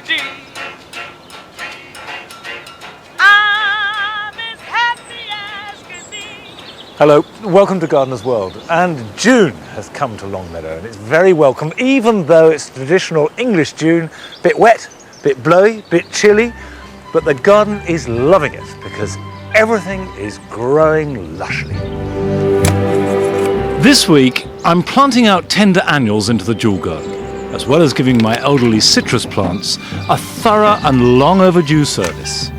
shady. I'm as happy as can be. Hello, welcome to Gardener's World. And June has come to Longmeadow and it's very welcome, even though it's traditional English June, bit wet, bit blowy, bit chilly, but the garden is loving it because everything is growing lushly. This week, I'm planting out tender annuals into the dual garden, as well as giving my elderly citrus plants a thorough and long overdue service.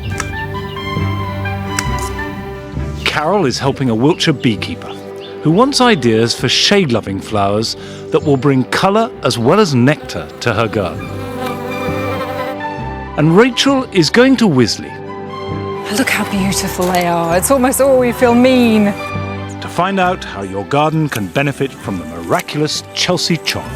Carol is helping a Wiltshire beekeeper who wants ideas for shade-loving flowers that will bring colour as well as nectar to her garden. And Rachel is going to Wisley. Look how beautiful they are. It's almost, oh, we feel mean. To find out how your garden can benefit from the miraculous Chelsea chop.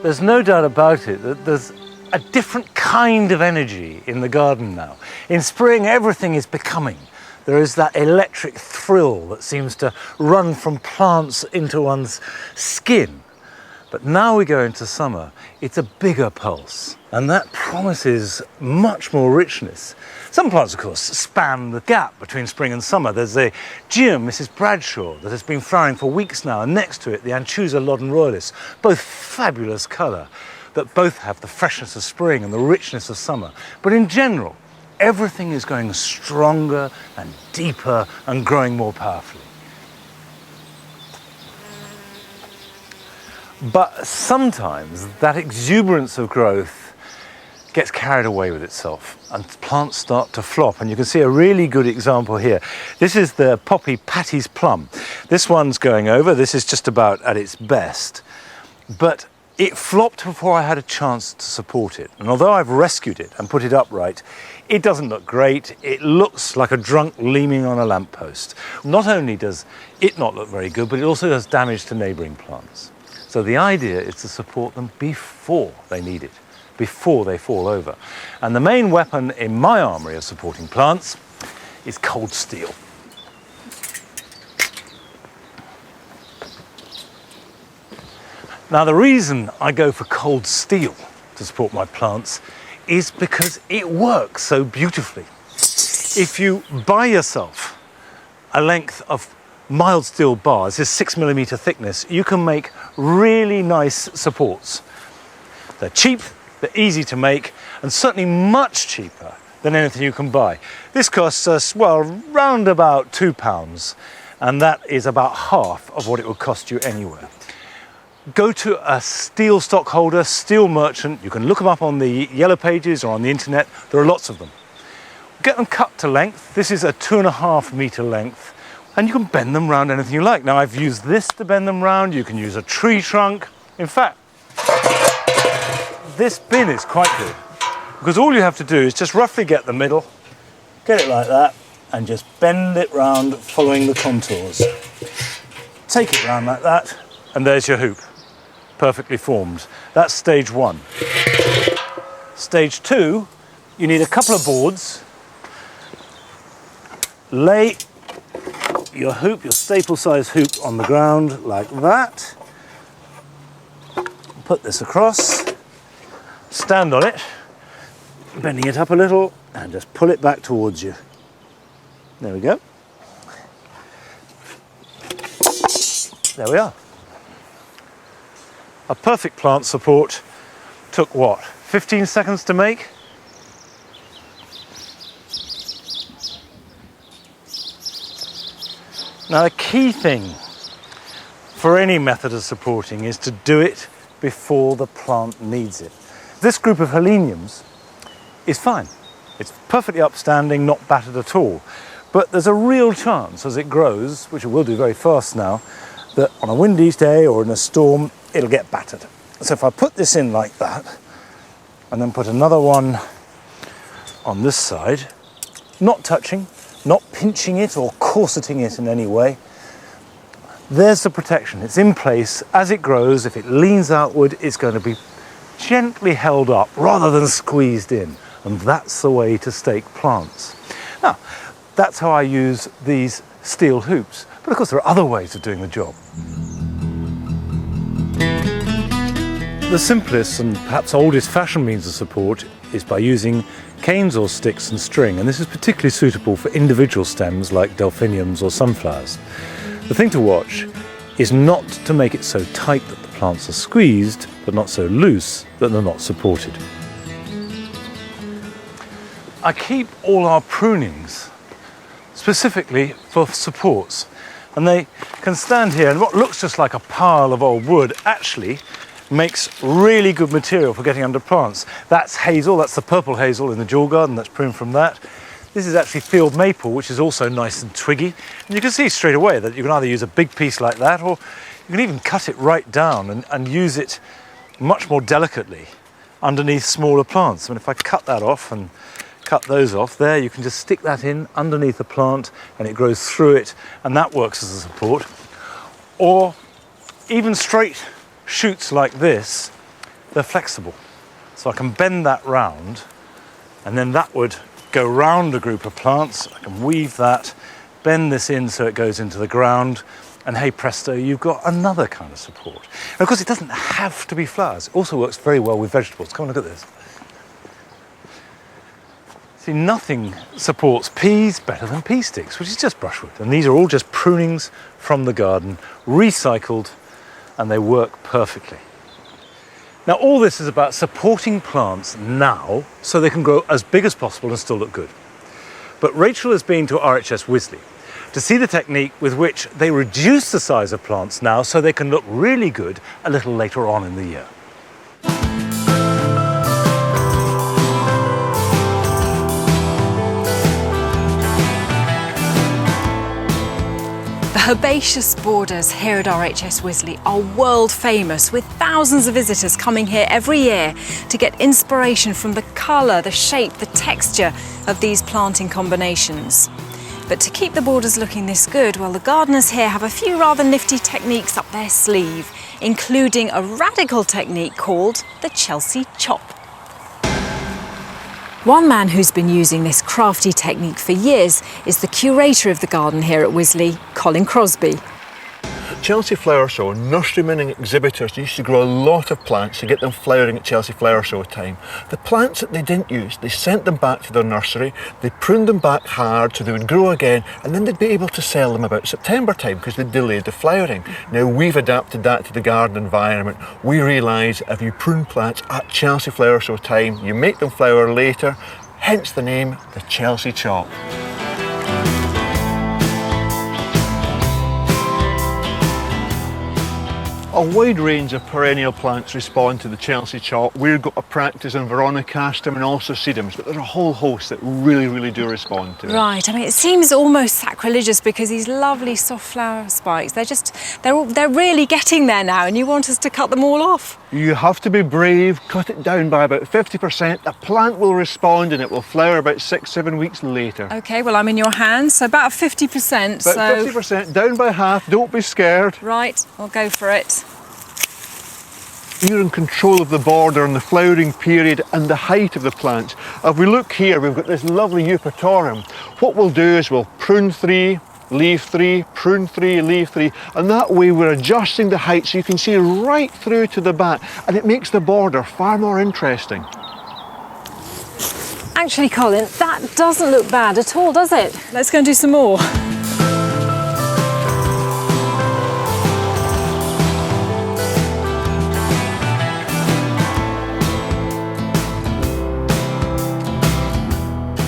There's no doubt about it that there's a different kind of energy in the garden now. In spring, everything is becoming. There is that electric thrill that seems to run from plants into one's skin. But now we go into summer, it's a bigger pulse, and that promises much more richness. Some plants, of course, span the gap between spring and summer. There's a Geum, Mrs. Bradshaw, that has been flowering for weeks now, and next to it, the Anchusa Loddon Royalist, both fabulous colour, that both have the freshness of spring and the richness of summer. But in general, everything is going stronger and deeper and growing more powerfully. But sometimes that exuberance of growth gets carried away with itself and plants start to flop. And you can see a really good example here. This is the poppy Patty's Plum. This one's going over. This is just about at its best. But it flopped before I had a chance to support it. And although I've rescued it and put it upright, it doesn't look great. It looks like a drunk leaning on a lamppost. Not only does it not look very good, but it also does damage to neighbouring plants. So the idea is to support them before they need it, before they fall over. And the main weapon in my armoury of supporting plants is cold steel. Now the reason I go for cold steel to support my plants is because it works so beautifully. If you buy yourself a length of mild steel bars, this 6mm thickness, you can make really nice supports. They're cheap, they're easy to make, and certainly much cheaper than anything you can buy. This costs us, well, round about £2, and that is about half of what it would cost you anywhere. Go to a steel stockholder, steel merchant. You can look them up on the yellow pages or on the internet. There are lots of them. Get them cut to length. This is a 2.5 metre length, and you can bend them round anything you like. Now I've used this to bend them round. You can use a tree trunk. In fact, this bin is quite good because all you have to do is just roughly get the middle, get it like that, and just bend it round following the contours. Take it round like that, and there's your hoop, perfectly formed. That's stage one. Stage two, you need a couple of boards. Lay your hoop, your staple size hoop, on the ground like that. Put this across, stand on it, bending it up a little, and just pull it back towards you. There we go. There we are. A perfect plant support took what, 15 seconds to make? Now the key thing for any method of supporting is to do it before the plant needs it. This group of heleniums is fine. It's perfectly upstanding, not battered at all. But there's a real chance as it grows, which it will do very fast now, that on a windy day or in a storm, it'll get battered. So if I put this in like that, and then put another one on this side, not touching, not pinching it or corseting it in any way, there's the protection. It's in place. As it grows, if it leans outward, it's going to be gently held up rather than squeezed in. And that's the way to stake plants. Now, that's how I use these steel hoops. But of course, there are other ways of doing the job. The simplest and perhaps oldest fashioned means of support is by using canes or sticks and string, and this is particularly suitable for individual stems like delphiniums or sunflowers. The thing to watch is not to make it so tight that the plants are squeezed, but not so loose that they're not supported. I keep all our prunings specifically for supports, and they can stand here, and what looks just like a pile of old wood actually makes really good material for getting under plants. That's hazel, that's the purple hazel in the jewel garden, that's pruned from that. This is actually field maple, which is also nice and twiggy. And you can see straight away that you can either use a big piece like that, or you can even cut it right down and use it much more delicately underneath smaller plants. I mean, if I cut that off and cut those off, there you can just stick that in underneath a plant and it grows through it, and that works as a support. Or even straight shoots like this, they're flexible. So I can bend that round, and then that would go round a group of plants. I can weave that, bend this in so it goes into the ground, and hey presto, you've got another kind of support. And of course, it doesn't have to be flowers. It also works very well with vegetables. Come and look at this. See, nothing supports peas better than pea sticks, which is just brushwood. And these are all just prunings from the garden, recycled, and they work perfectly. Now, all this is about supporting plants now so they can grow as big as possible and still look good. But Rachel has been to RHS Wisley to see the technique with which they reduce the size of plants now so they can look really good a little later on in the year. The herbaceous borders here at RHS Wisley are world famous, with thousands of visitors coming here every year to get inspiration from the colour, the shape, the texture of these planting combinations. But to keep the borders looking this good, well, the gardeners here have a few rather nifty techniques up their sleeve, including a radical technique called the Chelsea chop. One man who's been using this crafty technique for years is the curator of the garden here at Wisley, Colin Crosby. Chelsea Flower Show, nurserymen and exhibitors used to grow a lot of plants to get them flowering at Chelsea Flower Show time. The plants that they didn't use, they sent them back to their nursery, they pruned them back hard so they would grow again, and then they'd be able to sell them about September time because they'd delayed the flowering. Now we've adapted that to the garden environment. We realise if you prune plants at Chelsea Flower Show time, you make them flower later, hence the name, the Chelsea chop. A wide range of perennial plants respond to the Chelsea chop. We've got a practice on Veronicastum and also sedums, but there's a whole host that really do respond to it. Right, I mean, it seems almost sacrilegious because these lovely soft flower spikes, they're really getting there now, and you want us to cut them all off. You have to be brave, cut it down by about 50%. The plant will respond and it will flower about 6-7 weeks later. Okay, well, I'm in your hands, so about 50%. About 50%, down by half, don't be scared. Right, I'll go for it. You're in control of the border and the flowering period and the height of the plants. If we look here, we've got this lovely Eupatorium. What we'll do is we'll prune 3, leave 3, prune 3, leave 3, and that way we're adjusting the height so you can see right through to the back, and it makes the border far more interesting. Actually, Colin, that doesn't look bad at all, does it? Let's go and do some more.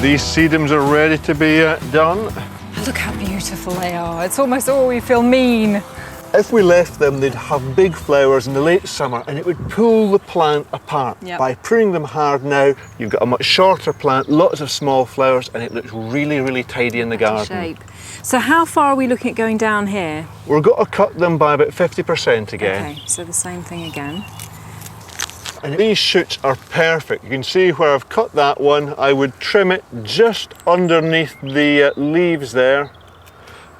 These sedums are ready to be done. Look how beautiful they are. It's almost, oh, we feel mean. If we left them, they'd have big flowers in the late summer and it would pull the plant apart. Yep. By pruning them hard now, you've got a much shorter plant, lots of small flowers, and it looks really tidy in the garden. Shape. So how far are we looking at going down here? We're going to cut them by about 50% again. Okay, so the same thing again. And these shoots are perfect. You can see where I've cut that one. I would trim it just underneath the leaves there.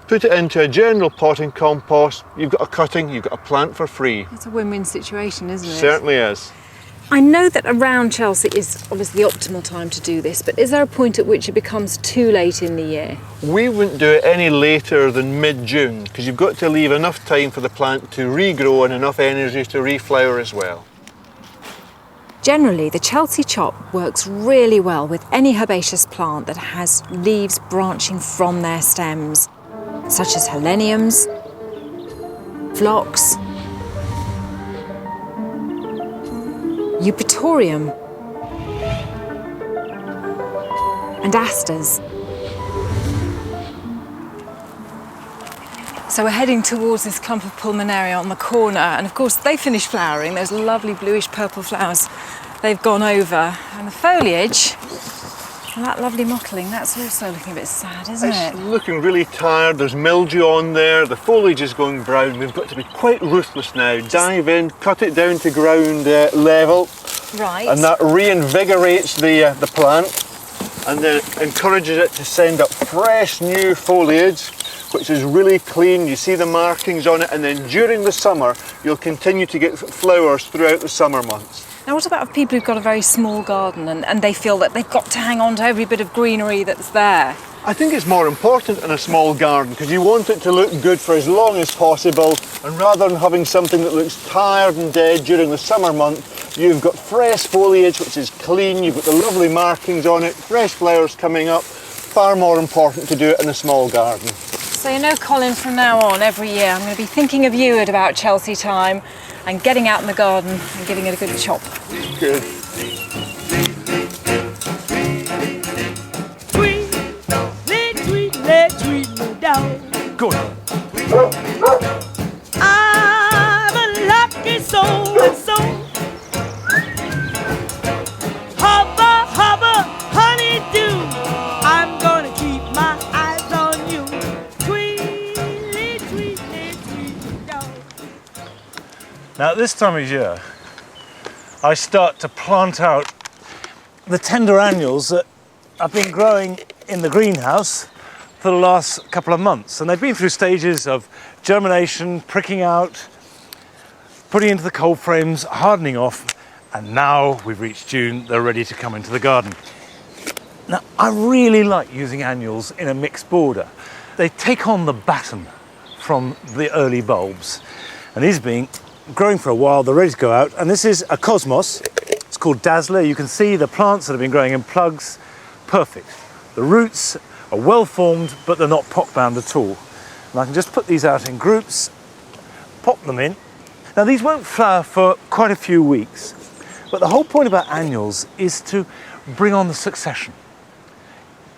Put it into a general potting compost. You've got a cutting, you've got a plant for free. It's a win-win situation, isn't it? Certainly is. I know that around Chelsea is obviously the optimal time to do this, but is there a point at which it becomes too late in the year? We wouldn't do it any later than mid-June because you've got to leave enough time for the plant to regrow and enough energy to reflower as well. Generally, the Chelsea chop works really well with any herbaceous plant that has leaves branching from their stems, such as heleniums, phlox, eupatorium, and asters. So we're heading towards this clump of pulmonaria on the corner, and of course they finished flowering. Those lovely bluish purple flowers, they've gone over, and the foliage, and that lovely mottling, that's also looking a bit sad, isn't it? It's looking really tired. There's mildew on there. The foliage is going brown. We've got to be quite ruthless now. Dive in, cut it down to ground level. Right. And that reinvigorates the plant, and then encourages it to send up fresh new foliage, which is really clean. You see the markings on it, and then during the summer you'll continue to get flowers throughout the summer months. Now what about people who've got a very small garden and they feel that they've got to hang on to every bit of greenery that's there? I think it's more important in a small garden because you want it to look good for as long as possible, and rather than having something that looks tired and dead during the summer month, you've got fresh foliage which is clean, you've got the lovely markings on it, fresh flowers coming up. Far more important to do it in a small garden. So you know, Colin, from now on, every year, I'm going to be thinking of you at about Chelsea time and getting out in the garden and giving it a good chop. Good. Tweedle down. Good. I'm a lucky soul, and so hubba, hubba, honeydew. I'm gonna keep my eyes on you. Tweedly, tweedly, tweedle down. Now at this time of year, I start to plant out the tender annuals that I've been growing in the greenhouse for the last couple of months, and they've been through stages of germination, pricking out, putting into the cold frames, hardening off, and now we've reached June, they're ready to come into the garden. Now, I really like using annuals in a mixed border. They take on the baton from the early bulbs, and these being growing for a while, they're ready to go out, and this is a cosmos. It's called Dazzler. You can see the plants that have been growing in plugs, perfect. The roots are well formed, but they're not pot bound at all. And I can just put these out in groups, pop them in. Now these won't flower for quite a few weeks, but the whole point about annuals is to bring on the succession,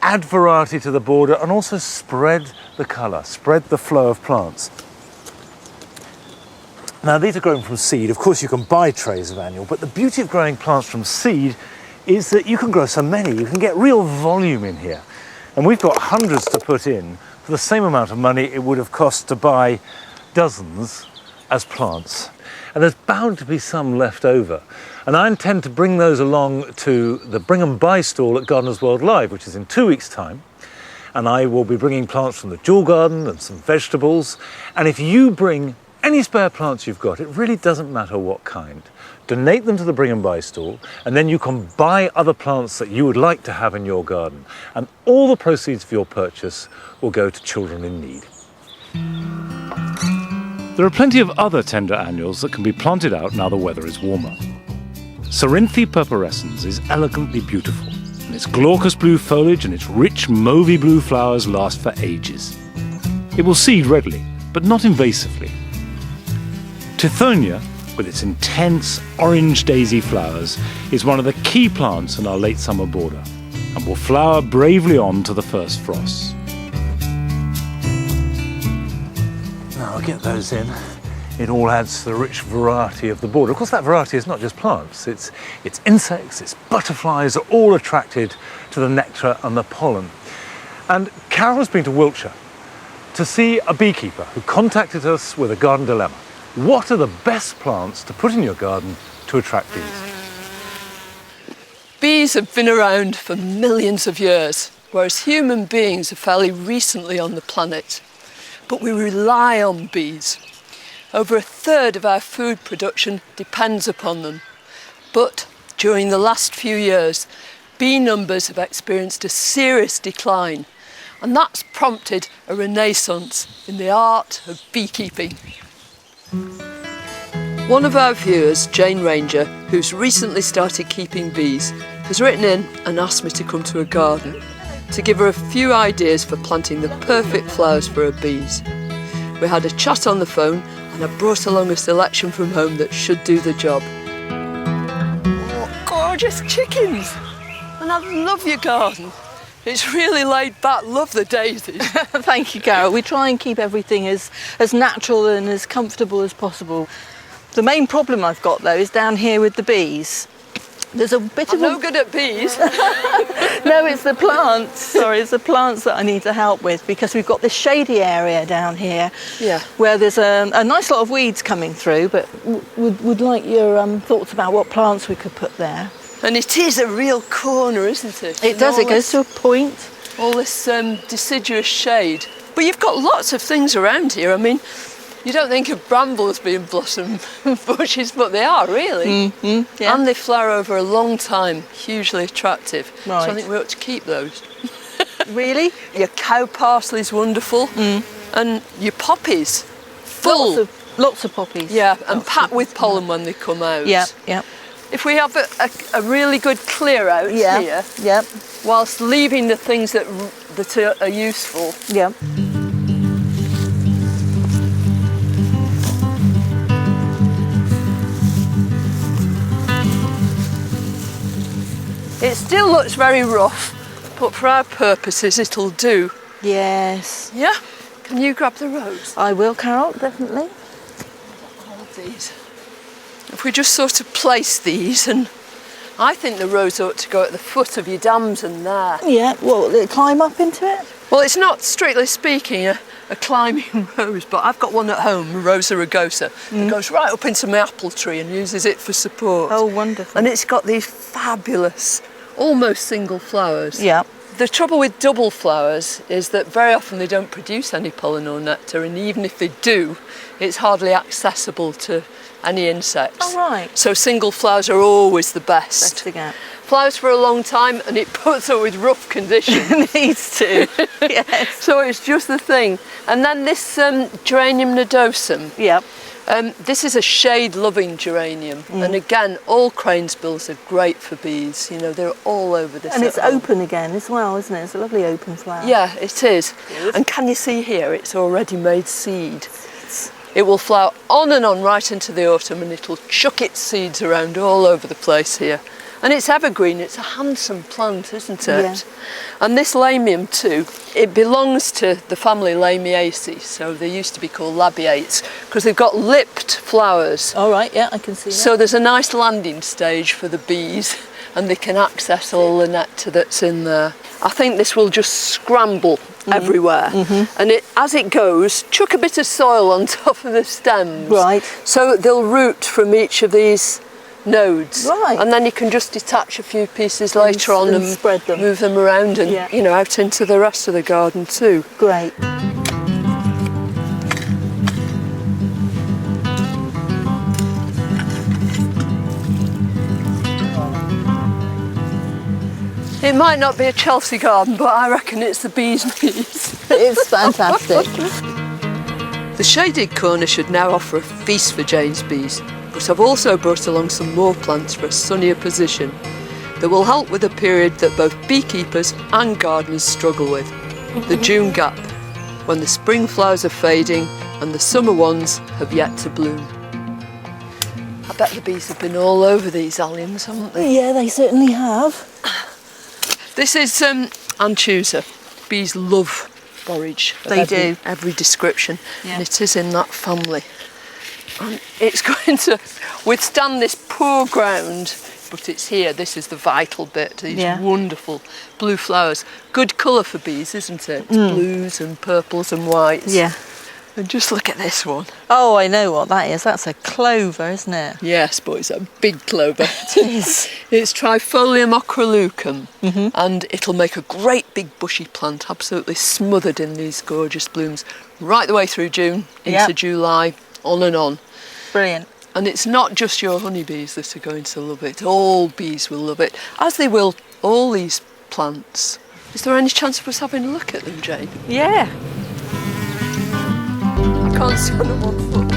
add variety to the border, and also spread the colour, spread the flow of plants. Now these are grown from seed. Of course you can buy trays of annual, but the beauty of growing plants from seed is that you can grow so many, you can get real volume in here. And we've got hundreds to put in for the same amount of money it would have cost to buy dozens as plants. And there's bound to be some left over. And I intend to bring those along to the Bring and Buy stall at Gardeners World Live, which is in 2 weeks' time. And I will be bringing plants from the Jewel Garden and some vegetables. And if you bring any spare plants you've got, it really doesn't matter what kind. Donate them to the Bring and Buy stall, and then you can buy other plants that you would like to have in your garden. And all the proceeds of your purchase will go to children in need. There are plenty of other tender annuals that can be planted out now the weather is warmer. Cerinthe purpurescens is elegantly beautiful, and its glaucous blue foliage and its rich mauvey blue flowers last for ages. It will seed readily, but not invasively. Tithonia, with its intense orange daisy flowers, is one of the key plants in our late summer border and will flower bravely on to the first frosts. Now I'll get those in. It all adds to the rich variety of the border. Of course, that variety is not just plants, it's insects, it's butterflies, are all attracted to the nectar and the pollen. And Carol's been to Wiltshire to see a beekeeper who contacted us with a garden dilemma. What are the best plants to put in your garden to attract bees? Bees have been around for millions of years, whereas human beings are fairly recently on the planet. But we rely on bees. Over a third of our food production depends upon them. But during the last few years, bee numbers have experienced a serious decline, and that's prompted a renaissance in the art of beekeeping. One of our viewers, Jane Ranger, who's recently started keeping bees, has written in and asked me to come to her garden to give her a few ideas for planting the perfect flowers for her bees. We had a chat on the phone and I brought along a selection from home that should do the job. Oh, gorgeous chickens! And I love your garden. It's really laid back. Love the daisies. Thank you, Carol. We try and keep everything as natural and as comfortable as possible. The main problem I've got, though, is down here with the bees. There's a bit I'm of no good at bees. No, it's the plants. Sorry, it's the plants that I need to help with, because we've got this shady area down here, Yeah. where there's a nice lot of weeds coming through, but would like your thoughts about what plants we could put there. And it is a real corner, isn't it? It does, it goes to a point. All this deciduous shade. But you've got lots of things around here. I mean, you don't think of brambles being blossom bushes, but they are really. Mm-hmm, yeah. And they flower over a long time, hugely attractive. Right. So I think we ought to keep those. Really? Your cow parsley's wonderful. And your poppies, full. Lots of poppies. Yeah, and packed with pollen when they come out. Yeah, yeah. If we have a really good clear out here, Yeah, whilst leaving the things that are useful. yeah. It still looks very rough, but for our purposes it'll do. Yes. Yeah? Can you grab the rose? I will, Carol, definitely. Hold these. If we just sort of place these, and I think the rose ought to go at the foot of your dams and there. Yeah, well, will it climb up into it? Well, it's not strictly speaking a climbing rose, but I've got one at home, Rosa rugosa, that goes right up into my apple tree and uses it for support. Oh, wonderful. And it's got these fabulous, almost single flowers. Yeah. The trouble with double flowers is that very often they don't produce any pollen or nectar, and even if they do, it's hardly accessible to any insects. Oh, right. So single flowers are always the best. Best to get. Flowers for a long time, and it puts up with rough conditions. Needs to. Yes. So it's just the thing. And then this geranium nodosum. Yeah. This is a shade-loving geranium, and again, all cranesbills are great for bees. You know, they're all over this. And it's at home. open again as well, isn't it? It's a lovely open flower. Yeah, it is. And can you see here? It's already made seed. It will flower on and on right into the autumn, and it'll chuck its seeds around all over the place here. And it's evergreen, it's a handsome plant, isn't it? Yeah. And this lamium too, it belongs to the family Lamiaceae, so they used to be called labiates, because they've got lipped flowers. All right, yeah, I can see that. So there's a nice landing stage for the bees, and they can access all the nectar that's in there. I think this will just scramble everywhere. And as it goes, chuck a bit of soil on top of the stems. Right. So they'll root from each of these nodes. Right. And then you can just detach a few pieces later on and spread them. move them around and, Yeah. you know, out into the rest of the garden too. Great. It might not be a Chelsea garden, but I reckon it's the bees' knees. It's fantastic. The shaded corner should now offer a feast for Jane's bees, but I've also brought along some more plants for a sunnier position that will help with a period that both beekeepers and gardeners struggle with, the June gap, when the spring flowers are fading and the summer ones have yet to bloom. I bet the bees have been all over these alliums, haven't they? Yeah, they certainly have. This is anchusa. Bees love borage. of They every- do. Every description. Yeah. And it is in that family. And it's going to withstand this poor ground, but it's here. This is the vital bit. These Yeah. wonderful blue flowers. Good colour for bees, isn't it? Blues and purples and whites. Yeah. And just look at this one. Oh, I know what that is. That's a clover, isn't it? Yes, but it's a big clover. It is. It's Trifolium ocrolucum, and it'll make a great big bushy plant, absolutely smothered in these gorgeous blooms, right the way through June into Yep. July, on and on. Brilliant. And it's not just your honeybees that are going to love it. All bees will love it, as they will all these plants. Is there any chance of us having a look at them, Jane? Yeah. I can't stand on one foot.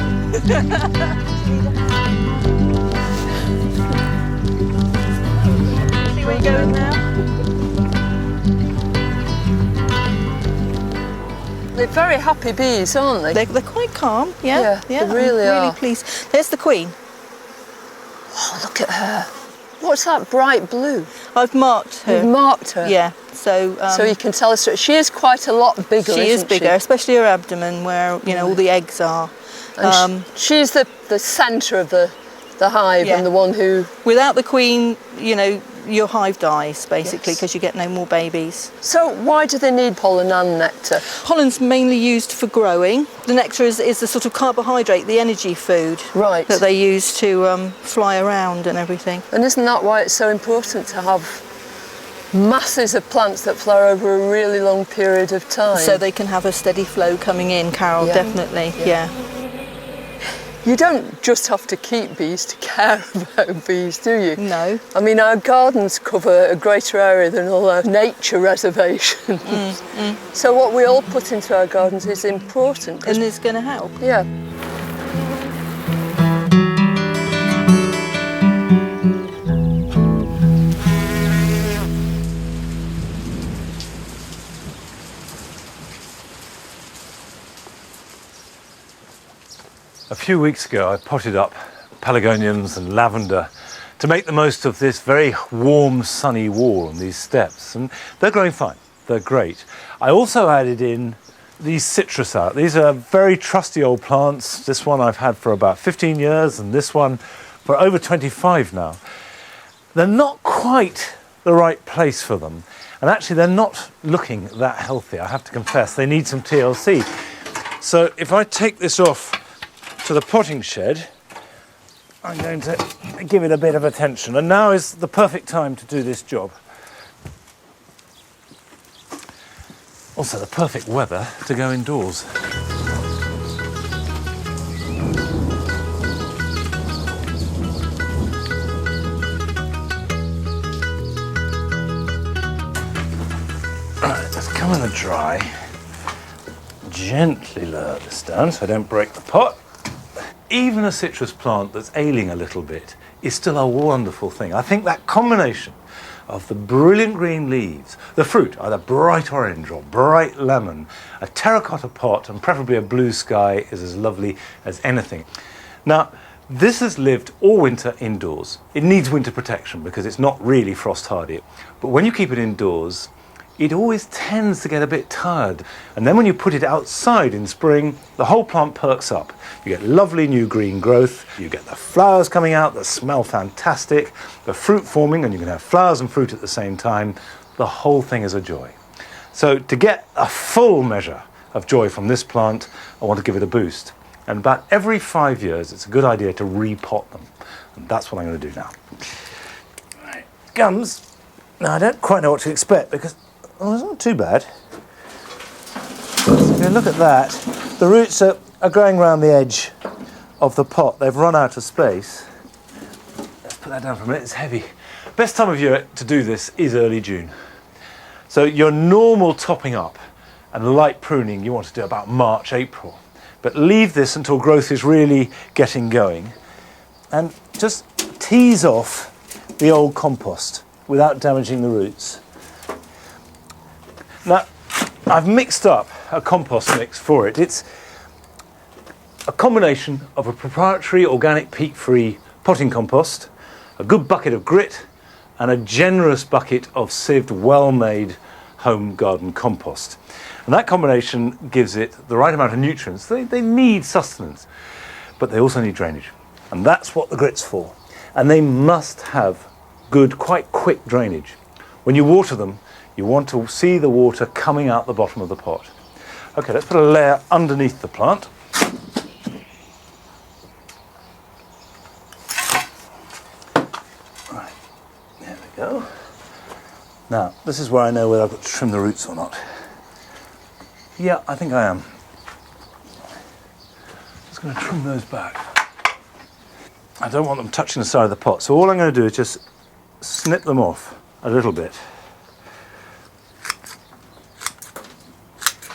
you going now? They're very happy bees, aren't they? They're quite calm, yeah. Yeah, they really I'm are. really pleased. There's the queen. Oh, look at her. What's that bright blue? I've marked her. You've marked her? Yeah, so... so you can tell us, she is quite a lot bigger, she is isn't bigger, especially her abdomen where, you know, all the eggs are. And she's the centre of the hive and the one who... Without the queen, you know, your hive dies, basically, because you get no more babies. So why do they need pollen and nectar? Pollen's mainly used for growing. The nectar is the sort of carbohydrate, the energy food that they use to fly around and everything. And isn't that why it's so important to have masses of plants that flower over a really long period of time? So they can have a steady flow coming in, Carol, definitely, yeah. You don't just have to keep bees to care about bees, do you? No. I mean, our gardens cover a greater area than all our nature reservations. So what we all put into our gardens is important. And it's going to help. Yeah. A few weeks ago I potted up pelargoniums and lavender to make the most of this very warm sunny wall and these steps, and they're growing fine, they're great. I also added in these citrus out. These are very trusty old plants. This one I've had for about 15 years and this one for over 25 now. They're not quite the right place for them, and actually they're not looking that healthy, I have to confess. They need some TLC. So if I take this off to the potting shed, I'm going to give it a bit of attention, and now is the perfect time to do this job. Also the perfect weather to go indoors. Right, let's come in the dry. Gently lower this down so I don't break the pot. Even a citrus plant that's ailing a little bit is still a wonderful thing. I think that combination of the brilliant green leaves, the fruit, either bright orange or bright lemon, a terracotta pot and preferably a blue sky is as lovely as anything. Now, this has lived all winter indoors. It needs winter protection because it's not really frost hardy. But when you keep it indoors, it always tends to get a bit tired. And then when you put it outside in spring, the whole plant perks up. You get lovely new green growth, you get the flowers coming out that smell fantastic, the fruit forming, and you can have flowers and fruit at the same time. The whole thing is a joy. So to get a full measure of joy from this plant, I want to give it a boost. And about every 5 years, it's a good idea to repot them. And that's what I'm going to do now. Right. Gums. Now, I don't quite know what to expect because, well, it's not too bad. So if you look at that, the roots are growing around the edge of the pot. They've run out of space. Let's put that down for a minute, it's heavy. Best time of year to do this is early June. So your normal topping up and light pruning you want to do about March, April. But leave this until growth is really getting going. And just tease off the old compost without damaging the roots. Now, I've mixed up a compost mix for it. It's a combination of a proprietary organic peat-free potting compost, a good bucket of grit, and a generous bucket of sieved, well-made home garden compost. And that combination gives it the right amount of nutrients. They need sustenance, but they also need drainage. And that's what the grit's for. And they must have good, quite quick drainage. When you water them, you want to see the water coming out the bottom of the pot. Okay, let's put a layer underneath the plant. Right, there we go. Now, this is where I know whether I've got to trim the roots or not. Yeah, I think I am. Just going to trim those back. I don't want them touching the side of the pot, so all I'm going to do is just snip them off a little bit.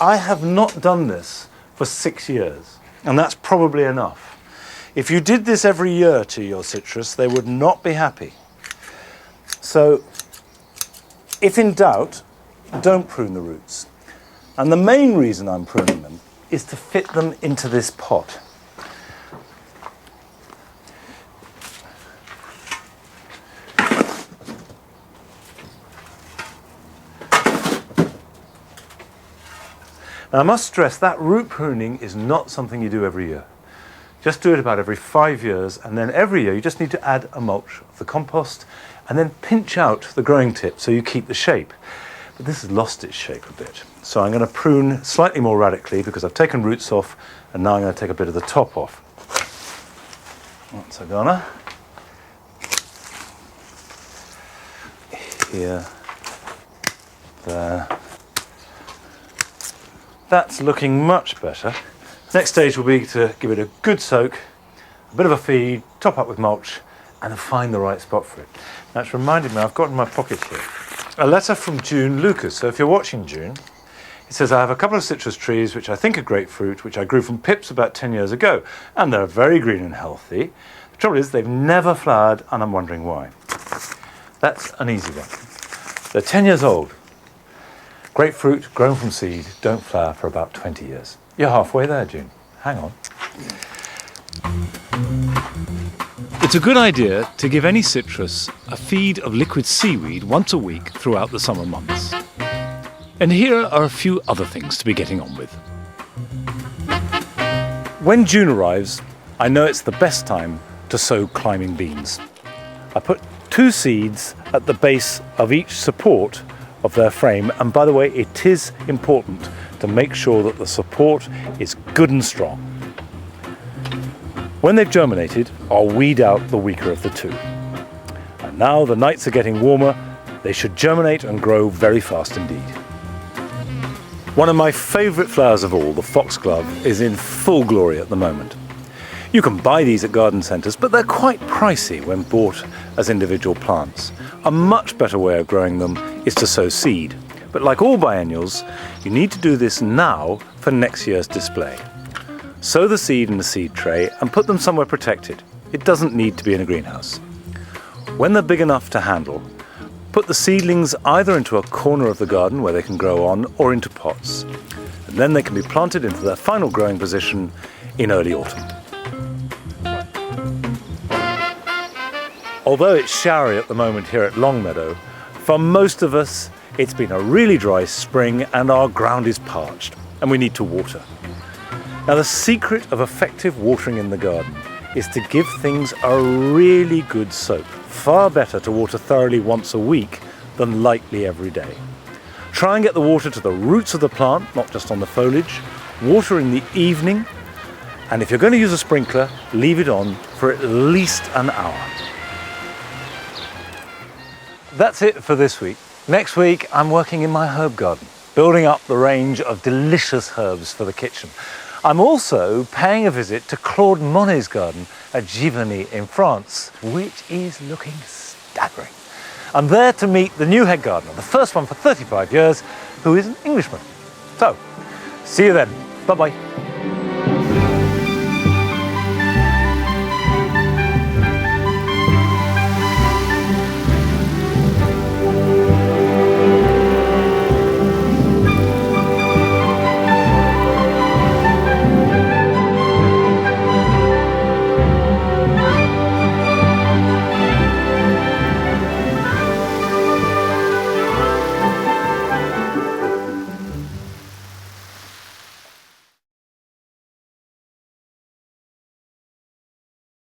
I have not done this for 6 years, and that's probably enough. If you did this every year to your citrus, they would not be happy. So If in doubt, don't prune the roots. And the main reason I'm pruning them is to fit them into this pot. Now, I must stress that root pruning is not something you do every year. Just do it about every 5 years, and then every year you just need to add a mulch of the compost and then pinch out the growing tip so you keep the shape. But this has lost its shape a bit. So I'm going to prune slightly more radically because I've taken roots off, and now I'm going to take a bit of the top off. That's a gonna. Here, there. That's looking much better. Next stage will be to give it a good soak, a bit of a feed, top up with mulch, and then find the right spot for it. That's reminded me, I've got in my pocket here a letter from June Lucas. So if you're watching, June, it says, I have a couple of citrus trees which I think are grapefruit, which I grew from pips about 10 years ago, and they're very green and healthy. The trouble is they've never flowered, and I'm wondering why. That's an easy one. They're 10 years old. Grapefruit grown from seed don't flower for about 20 years. You're halfway there, June. Hang on. It's a good idea to give any citrus a feed of liquid seaweed once a week throughout the summer months. And here are a few other things to be getting on with. When June arrives, I know it's the best time to sow climbing beans. I put 2 seeds at the base of each support of their frame, and by the way, it is important to make sure that the support is good and strong. When they've germinated, I'll weed out the weaker of the 2. And now the nights are getting warmer, they should germinate and grow very fast indeed. One of my favourite flowers of all, the foxglove, is in full glory at the moment. You can buy these at garden centres, but they're quite pricey when bought as individual plants. A much better way of growing them is to sow seed. But like all biennials, you need to do this now for next year's display. Sow the seed in a seed tray and put them somewhere protected. It doesn't need to be in a greenhouse. When they're big enough to handle, put the seedlings either into a corner of the garden where they can grow on, or into pots. And then they can be planted into their final growing position in early autumn. Although it's showery at the moment here at Longmeadow, for most of us it's been a really dry spring and our ground is parched and we need to water. Now, the secret of effective watering in the garden is to give things a really good soak. Far better to water thoroughly once a week than lightly every day. Try and get the water to the roots of the plant, not just on the foliage. Water in the evening, and if you're going to use a sprinkler, leave it on for at least an hour. That's it for this week. Next week, I'm working in my herb garden, building up the range of delicious herbs for the kitchen. I'm also paying a visit to Claude Monet's garden at Giverny in France, which is looking staggering. I'm there to meet the new head gardener, the first one for 35 years, who is an Englishman. So, see you then. Bye-bye.